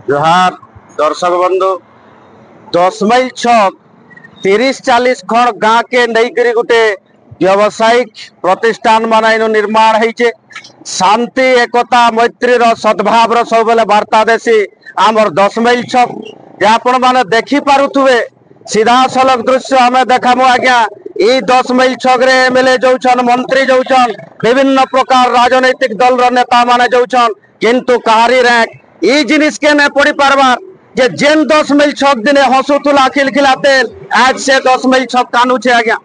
जोहार दर्शक बंधु 10 माइल छक 30-40 खंड गाँ के नईकरी गोटे व्यावसायिक प्रतिष्ठान मान निर्माण होइछे। शांति एकता मैत्री सद्भाव सब बेले वार्ता देसी आमर 10 माइल छक आपण मैंने देखी पारुथुवे सीधा सलख दृश्य आम देखामु आज्ञा। ई 10 माइल छक रे एमएलए जाउछन मंत्री जाउछन विभिन्न प्रकार राजनैतिक दल रो नेता माने जाउछन किंतु कहारी रैंक ई जिनिस के ने पड़ी पारबार जे जेन 10 माइल छक दिने हसुथुला खिलखिला तेल आज से 10 माइल छक कांदुछे आज्ञा।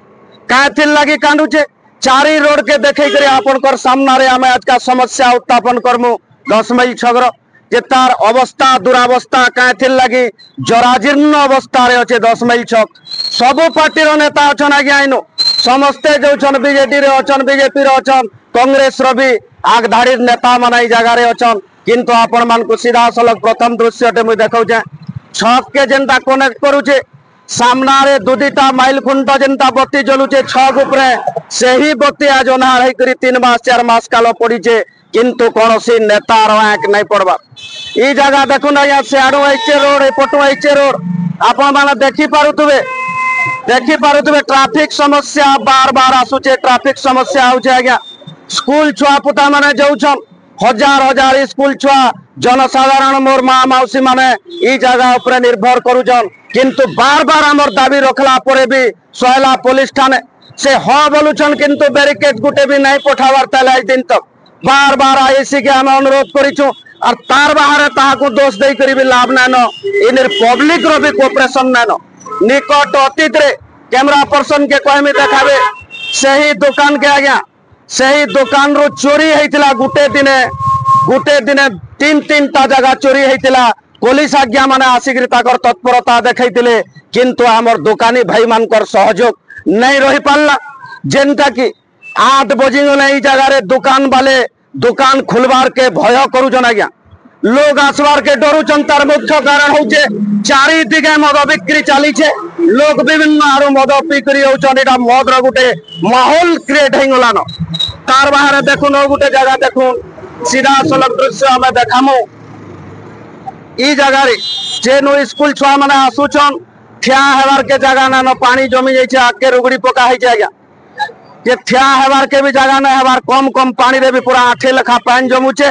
काथिल लगी कांदुछे चारी रोड के देखे करे आपनकर सामना रे आमे आज का समस्या उत्थापन करमु 10 माइल छक रो जे तार अवस्था दुरावस्था काथिल लगी जराजीर्ण अवस्था रे अछि 10 माइल छक। सबु पार्टी रो नेता अछन आज्ञा इनो समस्ते जोछन बीजेडी रे अछन बीजेपी रे अछन कांग्रेस रो भी आगधाड़ी नेता माने जगह रे अछन किंतु आपण मान को सीधा सलख प्रथम दृश्य मुझे देखौ छक के जेनता कनेक्ट करूचे सामना रे दुदीटा माइल खुंट जेनता बत्ती जलुचे छक उपरे सेही बत्ती आज अनार है करी 3 मास 4 मास काल पड़ीचे किंतु कौनसी नेता आंक नहीं पड़वा। ई जगह देखुन आज्ञा सियाड़ू आइचे रोड एपटू आइचे रोड आपण माने देखी पारुथुवे ट्रैफिक समस्या बार बार आसुचे ट्रैफिक समस्या होचे आज्ञा। स्कूल छुआ पुता माने जाउछन हजार हजार स्कूल छुआ जनसाधारण मोर माँ मौसी माने ई जगह उपरे निर्भर करुछन किंतु बार बार आमर दाबी रखला परे भी सोहला पुलिस थाने से ह बोलुछन किंतु बैरिकेड गुटे भी नहीं पठावार ताले आज दिन तक बार बार आईसी के हमें अनुरोध करिछु और तार बाहर ताहाकु दोष देई करी भी लाभ नानो इनर पब्लिक रो भी कोऑपरेशन नानो निकट अतीत रे कैमरा पर्सन के कहमी देखाबे सही दुकान के आज्ञा सही दुकान रो चोरी होइतिला गुटे दिने 3-3टा जगह चोरी होइतिला पुलिस आज्ञा माने आसिक ताकर तत्परता देखैतिले किंतु हमर दुकानी भाई मानकर सहयोग नहीं रही पाला जेनटा कि 8 बजे नहीं जगह रे दुकान वाले दुकान खुलवार के भय करूछन आज्ञा। लोग आसवार के डरुछन तार मुख्य कारण होचे चारि दिगे मद बिक्री चलीछे लोग विभिन्न आरु मद बिक्री होछन एटा मद रो गुटे माहौल क्रिएट हो गलानो। तार बाहर देखुन गोटे जगह देखुन सीधा सलख दृश्य हमें देखामु ई जगह रे जेनु स्कूल छुआ माने आसुछन ठिया हेबार के जगह ना पानी जमी जाइछे आके रुगड़ी पका है जाएगा जे ठिया हेबार के भी जगह ना हेबार कम पानी रे भी पूरा 8 लेखा पानी जमुचे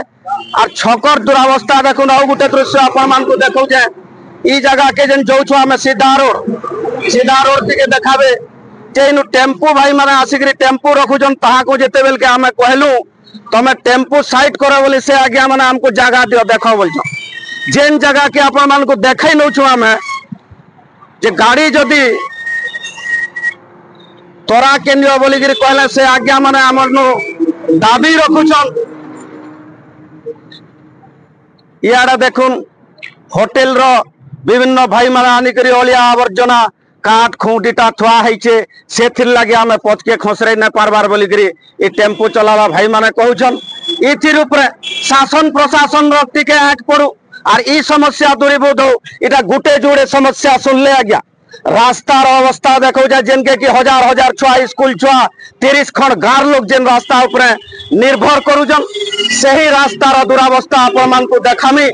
और छकर दुरावस्था देखुन और गोटे दृश्य आपण मान को देखौ जे ई जगह के जेन जाउ छुआ में सीधा रोड के देखाबे जेनु टेम्पू भाई माने आसिकरी टेम्पू रखुछन ताहा को जेते बेल के हमें कहलु तमे टेम्पू साइड करो बोली से आज्ञा माने हमको जगह दियो देखो बोलछो जेन जगह के आपण मान को देखै नौ छु हमें जे गाड़ी जदी तोरा केंद्र बोली गिरी कहले से आज्ञा माने हमर नो दाबी रखुछन। याडा देखुन होटल रो विभिन्न भाई माने आनी करी ओलिया आवर्जना काट खूंटीटा थुआ होइछे सेथिर लागे आमे पचके खसरे न पारबार बोली गिरी ए टेम्पो चलावा भाई माने कहउछन इथिर ऊपर शासन प्रशासन रो टिके आंख पड़ू और ई समस्या दूरीभूत हो इटा गुटे जोड़े समस्या सुनले आज्ञा। रास्ता रो अवस्था देखो जा जिनके कि हजार हजार छुआ स्कूल छुआ 30 खंड गार लोग जेन रास्ता ऊपर निर्भर करूजन सही रास्ता रो दुरावस्था आपण मान को देखामी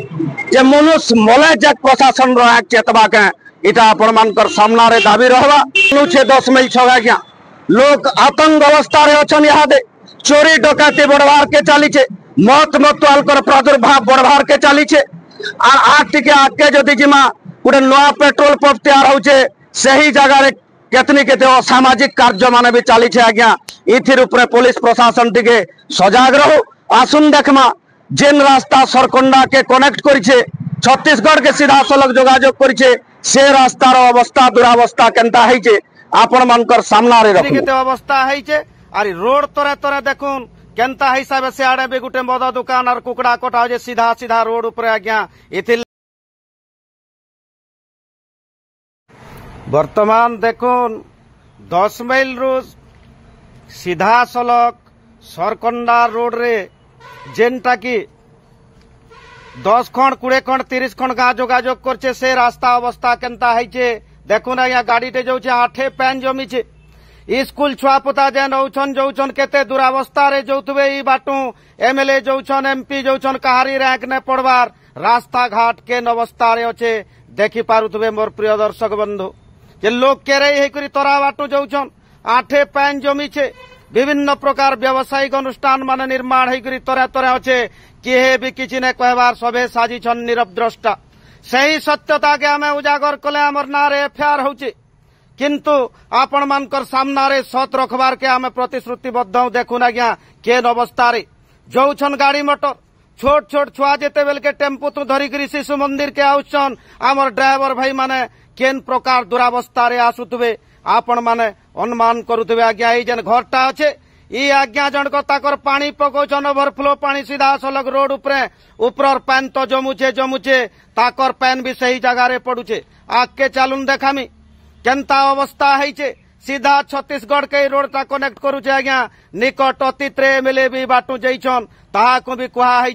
जे मनुष्य मले जक प्रशासन रो आंख चेतबा के इटा आपण मानकर सामना रे दाबी रहबा। 10 माइल छक आज्ञा लोग आतंक अवस्था रे अछन इहादे चोरी डकाती बढ़वार के चलीछे मत मतवालकर प्रादुर्भाव बढ़वार के चलीछे और आके आके जदि जिमा गोटे नया पेट्रोल पंप तैयार होचे सही जगह रे केते असामाजिक कार्य माने भी चलीछे आज्ञा। इथिर ऊपर पुलिस प्रशासन टिके सजाग रहो आसुन देखमा जेन रास्ता सरकंडा के कनेक्ट करिछे छत्तीसगढ़ के सीधा सलख जोगाजोग करिछे से रास्ता रो अवस्था दुरावस्था केनता हैचे आपण मानकर सामना रे रखु केते अवस्था हैचे अरे रोड तोरे देखुन केनता हिसाब से आड़े भी गुटे मद दुकान और कुकड़ा कोटा जे सीधा सीधा रोड ऊपर आज्ञा। इथिल वर्तमान देखुन 10 माइल रो सीधा सलख सरकंडा रोड रे जेनटा की 10 खंड 20 खंड 30 खंड गाँ जोगाजोग करछे से रास्ता अवस्था केनता हैचे देखुन आज्ञा गाड़ी टे जाउछे 8 पैन जमीछे स्कूल छुआ पुता जे नौछन जोछन केते दुरावस्था रे जोथुबे ई बाटू एमएलए जोछन एमपी जोछन कहारी रैंक ने पड़वार रास्ता घाट के अवस्था रे अच्छे देखि पारुथुबे मोर प्रिय दर्शक बंधु जे लोग केरे हेकरी तरा बाटू जोछन आठे पैन जमी छे विभिन्न प्रकार व्यावसायिक अनुष्ठान मान निर्माण हेकरी तरा तरा अच्छे किहे भी किछि ने कहबार सभे साजी छन नीरव द्रष्टा सही सत्यता के आमे उजागर कले हमर नारे एफआईआर होछि किंतु आपण मानकर सामना रे सत रखबार के आमे प्रतिश्रुतिबद्ध देखुन आज्ञा केन अवस्था रे जोछन गाड़ी मोटर छोट छोट छुआ जेते बेल के टेम्पो तु धरिकरी शिशु मंदिर के आउछन हमर ड्राइवर भाई माने केन प्रकार दुरावस्था रे आसुतबे आपण माने अनुमान करुतबे आज्ञा ई जेन घरटा अछि ई आज्ञा जनक ताकर पानी पकोछन ओवरफ्लो पानी सीधा सलग रोड ऊपर पैन तो जमुचे ताकर पैन भी सही जगह रे पड़ुचे आके चालुन देखामी केनता अवस्था है सीधा छत्तीसगढ़ के रोड ता कनेक्ट करुचे आज्ञा निकट अतीत रे एमएलए भी बाटू जैछन ताहाको भी कुहा है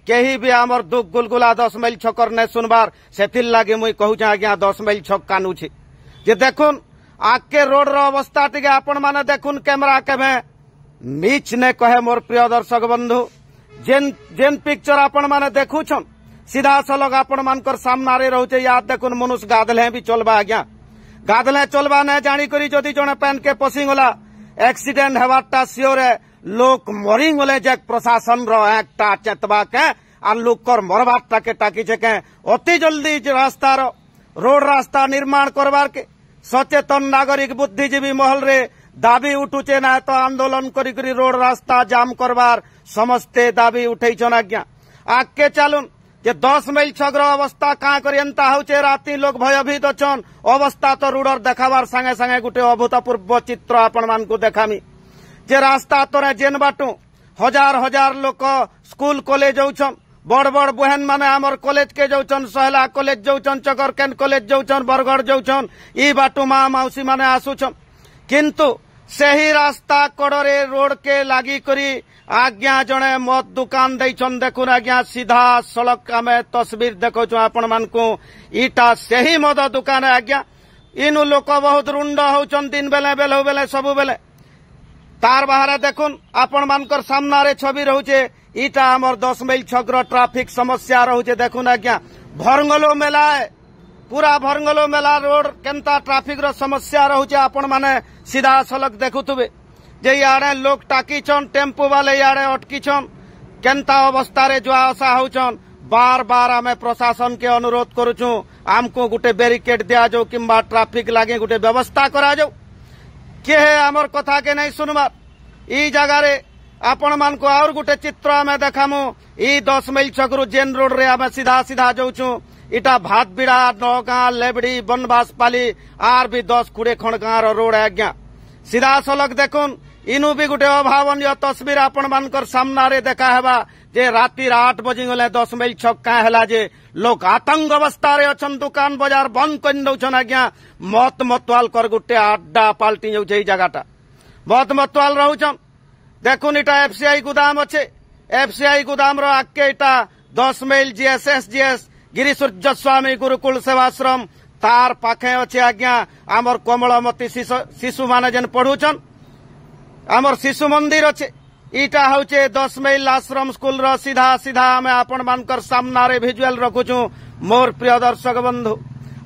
केही भी आमर दुख गुलगुला 10 माइल छकर ने सुनबार सेथिल लागे मुई कहूचे आज्ञा 10 माइल छक कानुचे जे देखुन आके रोड रो अवस्था टिके आपण माने देखुन कैमरा केबे नीच ने कहे मोर प्रिय दर्शक बंधु जेन पिक्चर आपण माने देखुछन सीधा सलग आपण मानकर सामना रे रहउचे याद देखुन मनुष्य गादले भी चलबा आज्ञा गादले चलबा ने जानी करी जदि जने पेन के पसिंगला एक्सीडेंट हेबाटा सियोर लोक मरिंगले जे प्रशासन रो एकटा चेतबा के आ लोकर मरबाटा के टाकी छे के अति जल्दी रास्ता रो रोड रास्ता निर्माण करबार के सचेतन नागरिक बुद्धिजीवी महल रे दाबी उठुचे ना तो आंदोलन करी करी रोड रास्ता जाम करबार समस्ते दाबी उठैछन आज्ञा आके चालुन जे 10 माइल छगर अवस्था का करी एंता होचे राती लोग भयभीत अछन अवस्था तो रोडर देखाबार संगे संगे गुटे अभूतपूर्व चित्र आपण मान को देखामी जे रास्ता तोरे जेन बाटू हजार हजार लोक स्कूल कॉलेज जाउछन बड़ बड़ बहन माने हमर कॉलेज के जाउछन सहला कॉलेज जाउछन चकरकेन कॉलेज जाउछन बरगढ़ जाउछन ई बाटू मां मौसी माने आसुछन किंतु सही रास्ता कड़े रोड के लागी करी आज्ञा जड़े मद दुकान देछन देखुन आज्ञा सीधा सड़क आम तस्वीर देखो आपण मानकू ईटा सही मद दुकान आज्ञा इनु लोक बहुत रुंड होचन दिन बेले बेले बेले सबु बेले तार बाहर देखुन आपण मानकर सामना रे छवि रहउचे ईटा हमर 10 माइल छगर ट्रैफिक समस्या रहउचे देखुन आज्ञा भरंगलो मेला पूरा भरंगलो मेला रोड केनता ट्रैफिक रो समस्या रहउचे आपण माने सीधा सलग देखुतबे जे याडे लोग टाकीछन टेम्पो वाले याडे अटकीछन केनता अवस्था रे जो आशा होछन बार बार आमे प्रशासन के अनुरोध करूछु आमको गुटे बैरिकेड दिया जो किंबा ट्रैफिक लागे गुटे व्यवस्था करा जो के हमर कथा के नहीं सुनबा ई जगह रे आपण मान को और गुटे चित्र आमे देखामु ई 10 माइल छकरू जेन रोड रे आमे सीधा सीधा जाउछु इटा भातबिड़ा नौगां लेबड़ी बनबासपाली आर भी 10-20 खंड गाँ रोड आज्ञा सीधा सलग देखुन इनु भी गुटे अभावनीय तस्वीर आपण मानकर सामना रे देखा हेबा जे राति 8 बजे गले 10 माइल छक का हैला जे लोग आतंक अवस्था रे अछन दुकान बाजार बंद कर दउछन आज्ञा मत मतवाल कर गुटे अड्डा पाल्टी जाउ छै जगहटा मत मतवाल रहउछन देखुन इटा एफसीआई गोदाम अच्छे एफसीआई गोदाम रो आके इटा 10 माइल जीएस गिरी सूर्य स्वामी गुरुकुल सेवाश्रम तार पाखे अच्छे आज्ञा आमर कोमलमती शिशु माने जेन पढ़ुछन आमर शिशु मंदिर अच्छे ईटा होचे 10 माइल आश्रम स्कूल रो सीधा सीधा आमे आपण मानकर सामना रे विजुअल रखुछु मोर प्रिय दर्शक बंधु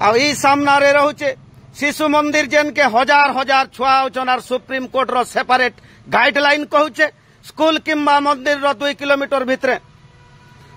आ ई सामना रे रहउचे शिशु मंदिर जेन के हजार हजार छुआ होचन आर सुप्रीम कोर्ट रो सेपरेट गाइडलाइन कहउचे स्कूल किंबा मंदिर रो 2 किलोमीटर भितरे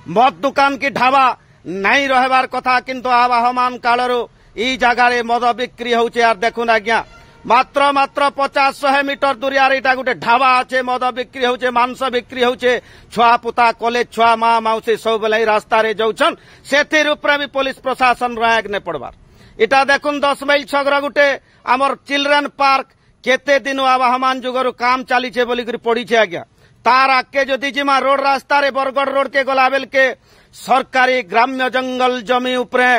मद दुकान की ढाबा नहीं रहबार कथा किंतु आवाहमान कालरू ई जगह रे मद बिक्री होचे आर देखुन आज्ञा मात्र 50-100 मीटर दूरिया रे इटा गुटे ढाबा अच्छे मद बिक्री होचे मांस बिक्री होचे छुआ पुता कॉलेज छुआ मां मौसी सब बेले रास्ता रे जाउछन सेथिर ऊपर भी पुलिस प्रशासन रायक ने पड़बार इटा देखुन 10 माइल छगर गुटे हमर चिल्ड्रेन पार्क केते दिन आवाहमान जुगरु काम चाली छे बोली करी पड़ी छे आज्ञा तार आके जदि जिमा रोड रास्ता रे बरगढ़ रोड के गलाबेल के सरकारी ग्राम्य जंगल जमी उपरे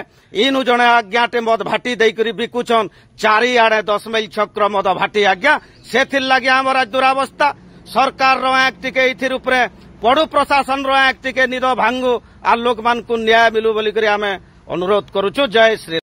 इनु जने आज्ञाटे मद भाटी देकरी बिकुछन चारिआडे 10 माइल छक्र मद भाटी आज्ञा सेथिर लागि हमर दुरावस्था सरकार रो एक टिके इथिर उपरे पड़ु प्रशासन रो एक टिके निद भांगु आ लोक मान को न्याय मिलु बोली करी आमे अनुरोध करूछु जय श्री।